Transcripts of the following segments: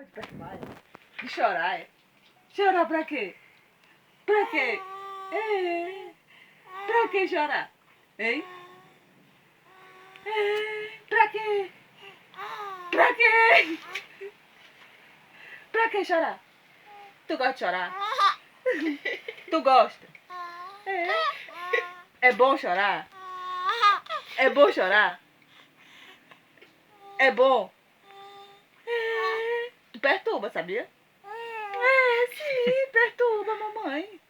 Pode perturbar, de chorar, é? Chorar pra quê? Pra quê? É. Pra que chorar? Hein? É. Pra quê? Pra quê? Pra que chorar? Tu gosta de chorar? Tu gosta? É. É bom chorar? É bom chorar? É bom? É. Tu perturba, sabia? É, sim, perturba a mamãe.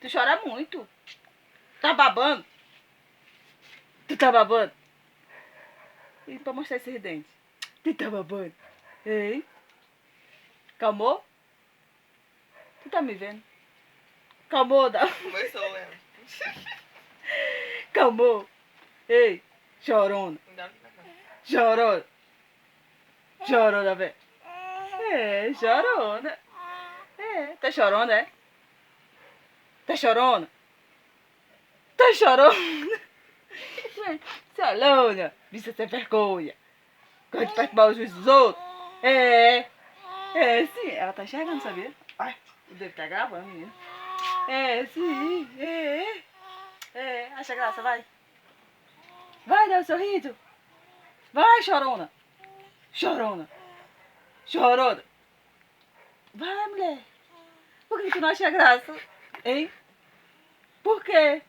Tu chora muito. Tá babando? Tu tá babando? E pra mostrar esses dentes. Tu tá babando? Ei? Calmou? Tu tá me vendo? Calmou, dá. Começou, Léo. Calmou? Ei, chorona. Chorona. Chorona, velho. É, chorona. É, tá chorona, é? Tá chorona? Tá chorona? Salona, vista sem vergonha. Gosta de perturbar os juízes dos outros? É. É, sim. Ela tá enxergando, sabia? Ai, eu devo estar gravando, menina. É, sim. É. É, acha graça, vai. Vai, dá um sorriso. Vai, chorona. Chorona. Chorona. Vai, mulher. Por que tu não acha graça? Hein? Por quê?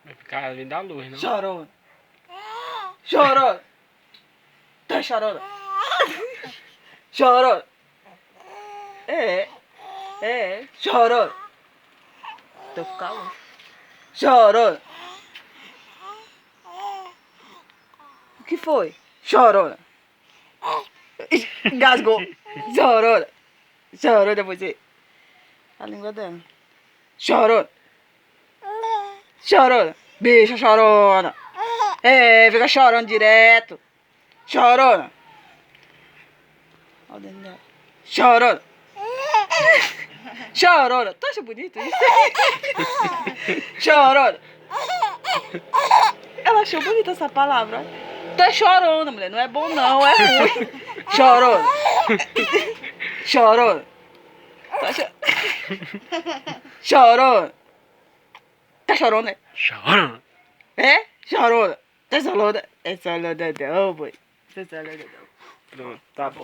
Vai ficar além da luz, não? Chorona. Chorona. Tá chorona. Chorona. É. É. Chorona. Tô com calor. Chorona. O que foi? Chorona. Engasgou. Chorona. Chorona você. A língua dela. Chorona. Chorona. Bicha chorona. É, fica chorando direto. Chorona. Olha o dentro dela. Chorona. Chorona. Tu acha bonito isso? Chorona. Ela achou bonita essa palavra. Tu é chorona, mulher. Não é bom, não. É ruim. Chorona. Chorona. Tá chorona. Tá chorona, né? Chora! É? Chorona. Tá chorona. É chorona não, boy. Tá chorona não. Pronto, tá bom.